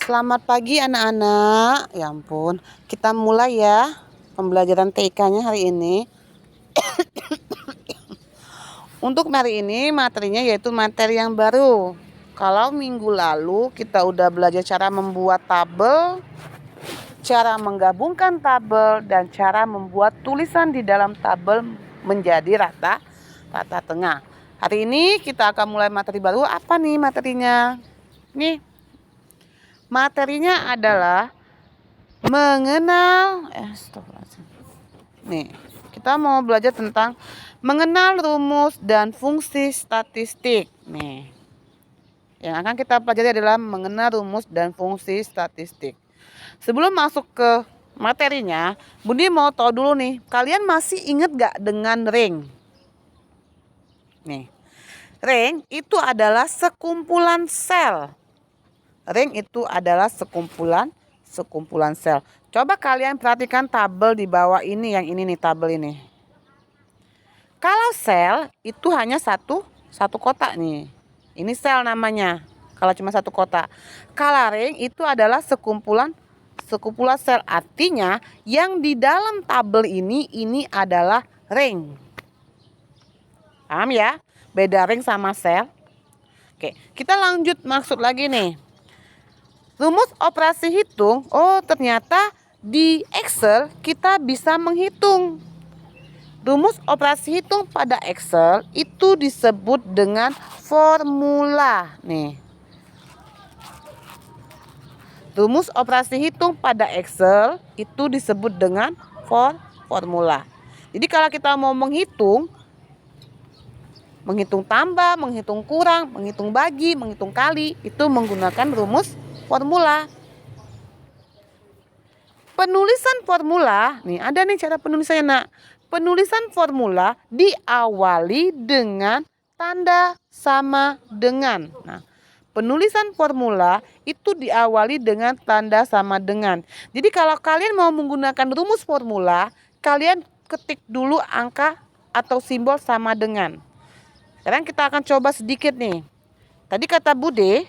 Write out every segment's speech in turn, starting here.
Selamat pagi anak-anak. Ya ampun, kita mulai ya pembelajaran TK-nya hari ini. Untuk hari ini materinya yaitu materi yang baru. Kalau minggu lalu kita udah belajar cara membuat tabel, cara menggabungkan tabel, dan cara membuat tulisan di dalam tabel menjadi rata tengah. Hari ini kita akan mulai materi baru. Apa nih materinya? Nih, materinya adalah mengenal Nih, kita mau belajar tentang mengenal rumus dan fungsi statistik. Nih, yang akan kita pelajari adalah mengenal rumus dan fungsi statistik. Sebelum masuk ke materinya, Budi mau tahu dulu nih, kalian masih ingat gak dengan ring? Nih, ring itu adalah sekumpulan sel. Ring itu adalah sekumpulan sel. Coba kalian perhatikan tabel di bawah ini, yang ini nih tabel ini. Kalau sel itu hanya satu kotak nih. Ini sel namanya. Kalau cuma satu kotak. Kalau ring itu adalah sekumpulan sel. Artinya yang di dalam tabel ini adalah ring. Paham ya? Beda ring sama sel. Oke, kita lanjut maksud lagi nih. Rumus operasi hitung, ternyata di Excel kita bisa menghitung. Rumus operasi hitung pada Excel itu disebut dengan formula. Nih. Rumus operasi hitung pada Excel itu disebut dengan formula. Jadi kalau kita mau menghitung tambah, menghitung kurang, menghitung bagi, menghitung kali, itu menggunakan rumus formula. Penulisan formula, nih ada nih cara penulisannya nak. Penulisan formula diawali dengan tanda sama dengan. Nah, penulisan formula itu diawali dengan tanda sama dengan. Jadi kalau kalian mau menggunakan rumus formula, kalian ketik dulu angka atau simbol sama dengan. Sekarang kita akan coba sedikit nih. Tadi kata Bude,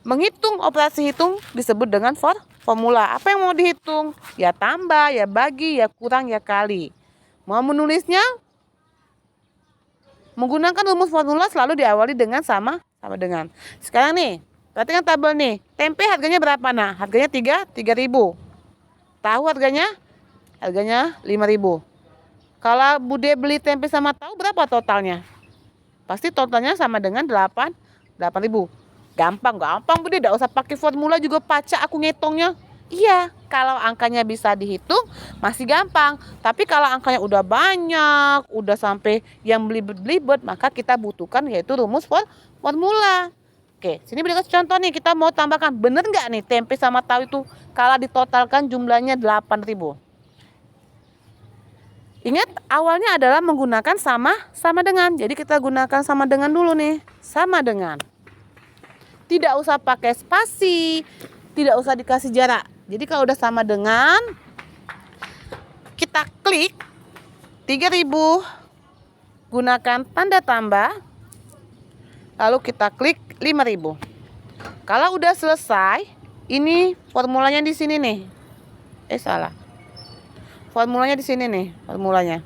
menghitung operasi hitung disebut dengan formula. Apa yang mau dihitung? Ya tambah, ya bagi, ya kurang, ya kali. Mau menulisnya? Menggunakan rumus formula selalu diawali dengan sama dengan. Sekarang nih, perhatikan tabel nih. Tempe harganya berapa nah? Harganya 3.000. Tahu harganya? Harganya 5.000. Kalau Bude beli tempe sama tahu berapa totalnya? Pasti totalnya sama dengan 8.000. Gampang Bude, tidak usah pakai formula juga pacak aku ngitungnya. Iya, kalau angkanya bisa dihitung masih gampang. Tapi kalau angkanya udah banyak, udah sampai yang belibet-belibet, maka kita butuhkan yaitu rumus formula. Oke, sini beri contoh nih, kita mau tambahkan. Bener nggak nih tempe sama tahu itu kalau ditotalkan jumlahnya 8.000? Ingat, awalnya adalah menggunakan sama dengan. Jadi kita gunakan sama dengan dulu nih. Sama dengan. Tidak usah pakai spasi, tidak usah dikasih jarak. Jadi kalau udah sama dengan, kita klik 3.000, gunakan tanda tambah, lalu kita klik 5.000. Kalau udah selesai, ini formulanya di sini nih. Salah. Formulanya di sini nih, formulanya.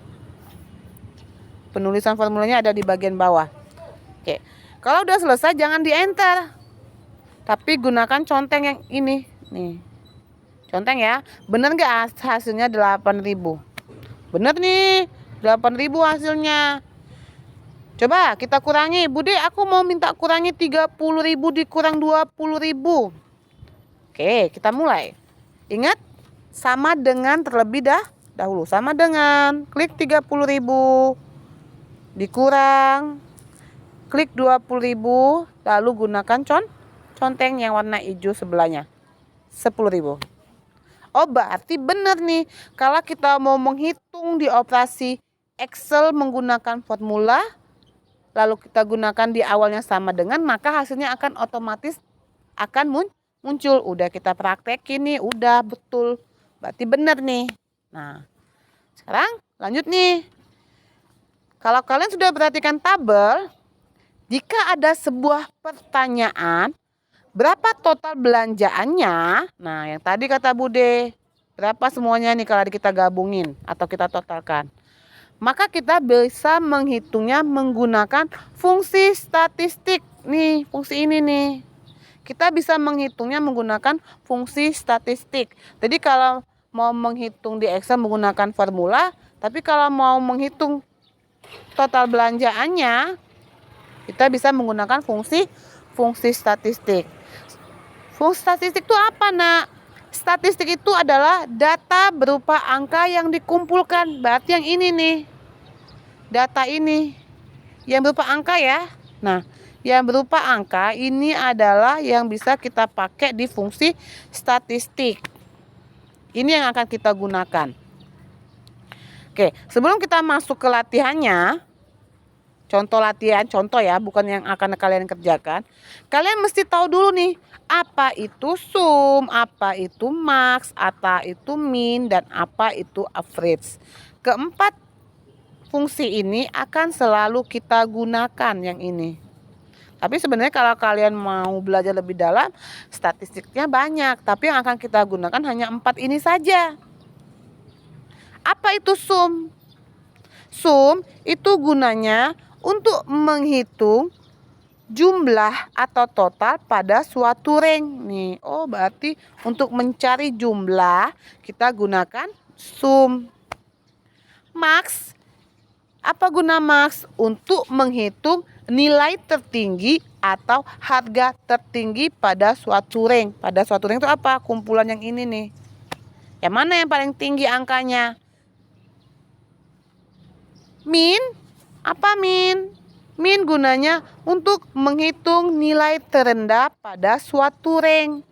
Penulisan formulanya ada di bagian bawah. Oke. Kalau udah selesai jangan di-enter. Tapi gunakan conteng yang ini nih. Conteng ya. Bener enggak hasilnya 8.000? Bener nih, 8.000 hasilnya. Coba kita kurangi. Bude, aku mau minta kurangi 30.000 dikurang 20.000. Oke, kita mulai. Ingat, sama dengan terlebih dahulu. Sama dengan, klik 30.000, dikurang, klik 20.000, lalu gunakan conteng yang warna hijau sebelahnya, 10.000. Berarti benar nih, kalau kita mau menghitung di operasi Excel menggunakan formula, lalu kita gunakan di awalnya sama dengan, maka hasilnya akan otomatis akan muncul. Udah kita praktekin nih, udah betul. Berarti benar nih. Nah, sekarang lanjut nih. Kalau kalian sudah perhatikan tabel, jika ada sebuah pertanyaan, Berapa total belanjaannya? Nah, yang tadi kata Bude, berapa semuanya nih kalau kita gabungin atau kita totalkan? Maka kita bisa menghitungnya menggunakan fungsi statistik. Nih, fungsi ini nih. Kita bisa menghitungnya menggunakan fungsi statistik. Jadi kalau mau menghitung di Excel menggunakan formula, tapi kalau mau menghitung total belanjaannya, kita bisa menggunakan fungsi statistik. Fungsi statistik itu apa, Nak? Statistik itu adalah data berupa angka yang dikumpulkan. Berarti yang ini nih. Data ini yang berupa angka ya. Nah, yang berupa angka ini adalah yang bisa kita pakai di fungsi statistik. Ini yang akan kita gunakan. Oke, sebelum kita masuk ke latihannya, contoh latihan, contoh ya, bukan yang akan kalian kerjakan. Kalian mesti tahu dulu nih, apa itu sum, apa itu max, apa itu min, dan apa itu average. Keempat fungsi ini akan selalu kita gunakan yang ini. Tapi sebenarnya kalau kalian mau belajar lebih dalam, statistiknya banyak. Tapi yang akan kita gunakan hanya 4 ini saja. Apa itu sum? Sum itu gunanya untuk menghitung jumlah atau total pada suatu range. Nih, oh berarti untuk mencari jumlah kita gunakan sum. Max, apa guna max? Untuk menghitung nilai tertinggi atau harga tertinggi pada suatu range. Pada suatu range itu apa? Kumpulan yang ini nih. Yang mana yang paling tinggi angkanya? Min, apa min? Min gunanya untuk menghitung nilai terendah pada suatu range.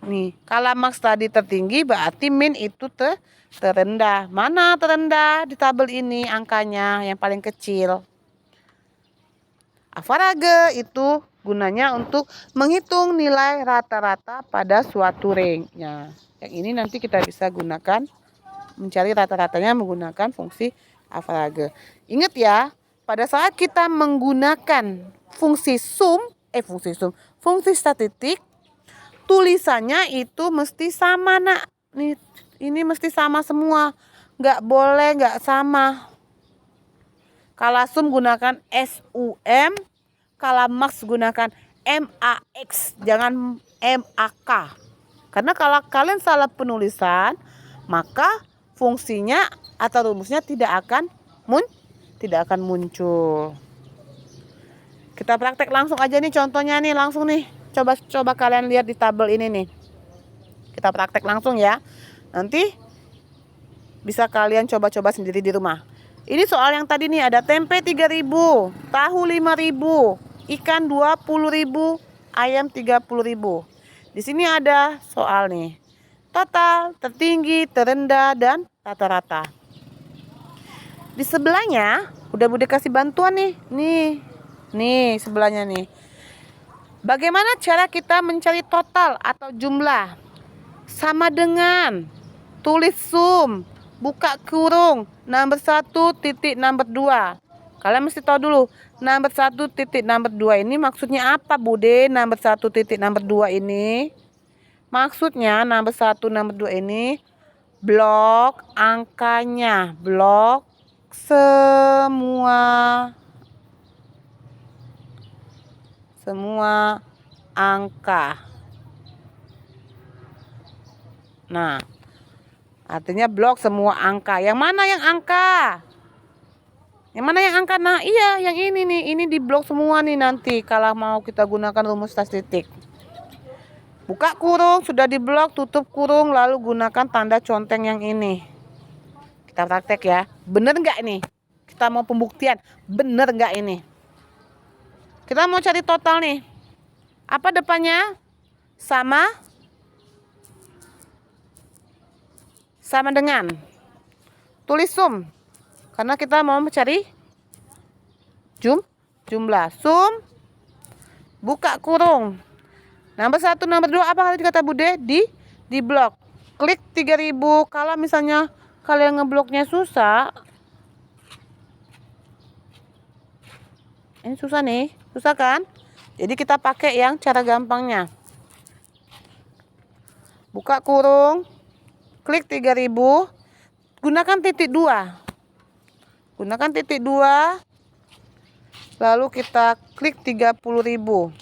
Nih, kalau max tadi tertinggi berarti min itu terendah. Mana terendah di tabel ini angkanya yang paling kecil? Average itu gunanya untuk menghitung nilai rata-rata pada suatu range. Nah, yang ini nanti kita bisa gunakan mencari rata-ratanya menggunakan fungsi average. Ingat ya, pada saat kita menggunakan fungsi fungsi statistik, tulisannya itu mesti sama, Nak. Nih, ini mesti sama semua. Nggak boleh nggak sama. Kalau sum gunakan SUM, kalau max gunakan MAX, jangan MAK. Karena kalau kalian salah penulisan, maka fungsinya atau rumusnya tidak akan muncul. Kita praktek langsung aja nih contohnya nih, langsung nih. Coba kalian lihat di tabel ini nih. Kita praktek langsung ya. Nanti bisa kalian coba-coba sendiri di rumah. Ini soal yang tadi nih, ada tempe 3.000, tahu 5.000, ikan 20.000, ayam 30.000. Di sini ada soal nih. Total, tertinggi, terendah, dan rata-rata. Di sebelahnya udah Bude kasih bantuan nih. Nih sebelahnya nih. Bagaimana cara kita mencari total atau jumlah? Sama dengan tulis sum, buka kurung, number 1 titik number 2. Kalian mesti tahu dulu, number 1 titik number 2 ini maksudnya apa, Bude? Number 1 titik number 2 ini maksudnya number 1 number 2 ini blok angkanya, blok semua angka. Nah, artinya blok semua angka. Yang mana yang angka? Yang mana yang angka? Nah, iya, yang ini nih. Ini di blok semua nih nanti kalau mau kita gunakan rumus statistik. Buka kurung, sudah di blok, tutup kurung, lalu gunakan tanda conteng yang ini. Kita praktek ya. Bener nggak ini? Kita mau pembuktian. Bener nggak ini? Kita mau cari total nih. Apa depannya? Sama dengan. Tulis sum. Karena kita mau mencari jumlah. Sum, buka kurung. Nomor 1, nomor 2 apa tadi kata Bude? Di blok. Klik 3.000. Kalau misalnya kalian ngebloknya susah. Ini susah nih. Susah kan? Jadi kita pakai yang cara gampangnya. Buka kurung, klik 3000, gunakan titik 2. Gunakan titik 2, lalu kita klik 30.000.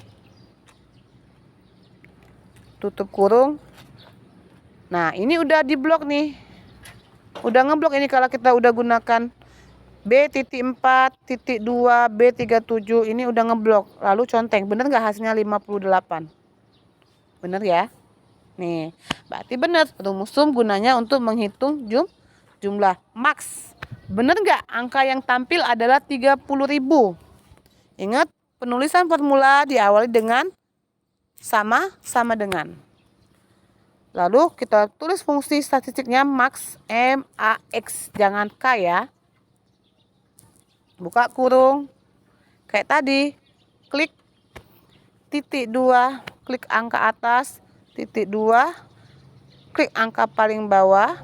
Tutup kurung. Nah, ini udah diblok nih. Udah ngeblok ini kalau kita udah gunakan B.4.2 B37, ini udah ngeblok. Lalu conteng. Bener nggak hasilnya 58? Bener ya? Nih, berarti bener. Rumus sum gunanya untuk menghitung jumlah max. Bener nggak angka yang tampil adalah 30.000? Ingat, penulisan formula diawali dengan sama dengan. Lalu kita tulis fungsi statistiknya max MAX, jangan K ya. Buka kurung, kayak tadi, klik titik 2, klik angka atas, titik 2, klik angka paling bawah,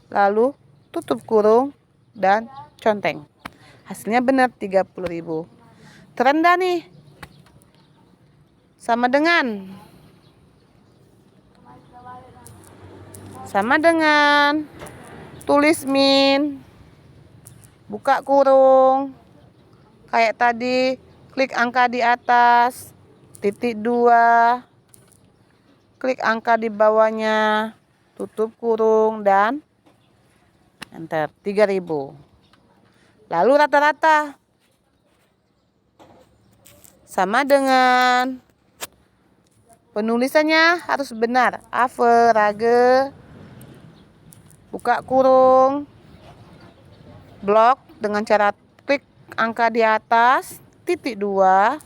lalu tutup kurung dan conteng. Hasilnya benar 30.000. Terendah nih. Sama dengan tulis min, buka kurung, kayak tadi, klik angka di atas, titik 2, klik angka di bawahnya, tutup kurung dan enter. 3000. Lalu rata-rata sama dengan, penulisannya harus benar. Average, buka kurung, blok dengan cara klik angka di atas, titik 2,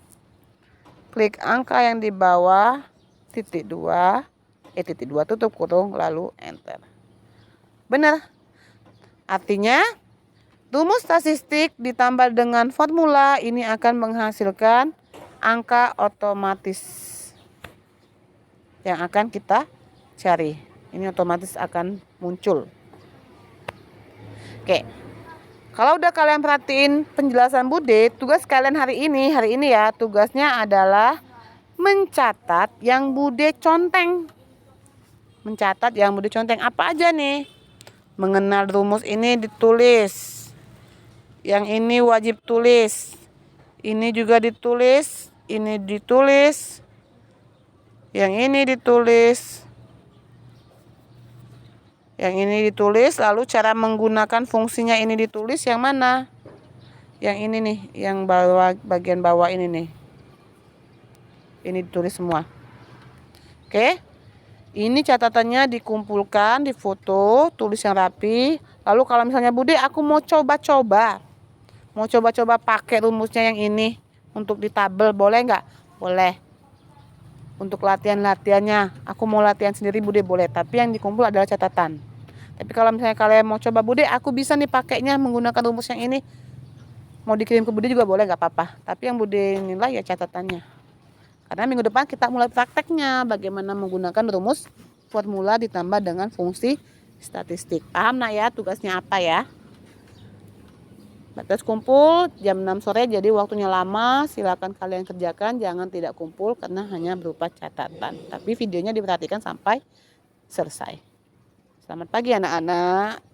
klik angka yang di bawah, titik 2, tutup kurung, lalu enter. Benar. Artinya, rumus statistik ditambah dengan formula ini akan menghasilkan angka otomatis yang akan kita cari. Ini otomatis akan muncul. Oke. Kalau udah kalian perhatiin penjelasan Bude, tugas kalian hari ini ya, tugasnya adalah mencatat yang Bude conteng. Mencatat yang Bude conteng apa aja nih? Mengenal rumus ini ditulis. Yang ini wajib tulis. Ini juga ditulis, ini ditulis. Yang ini ditulis. Yang ini ditulis, lalu cara menggunakan fungsinya ini ditulis yang mana? Yang ini nih, yang bawah, bagian bawah ini nih. Ini ditulis semua. Oke. Ini catatannya dikumpulkan, difoto, tulis yang rapi. Lalu kalau misalnya Bude, aku mau coba-coba. Mau coba-coba pakai rumusnya yang ini untuk di tabel, boleh nggak? Boleh. Untuk latihan-latihannya, aku mau latihan sendiri Bude boleh. Tapi yang dikumpul adalah catatan. Tapi kalau misalnya kalian mau coba Bude, aku bisa nih pakainya menggunakan rumus yang ini. Mau dikirim ke Bude juga boleh, nggak apa-apa. Tapi yang Bude nilai ya catatannya. Karena minggu depan kita mulai prakteknya bagaimana menggunakan rumus formula ditambah dengan fungsi statistik. Paham nak ya tugasnya apa ya? Batas kumpul jam 6 sore, jadi waktunya lama. Silakan kalian kerjakan, jangan tidak kumpul karena hanya berupa catatan. Tapi videonya diperhatikan sampai selesai. Selamat pagi anak-anak.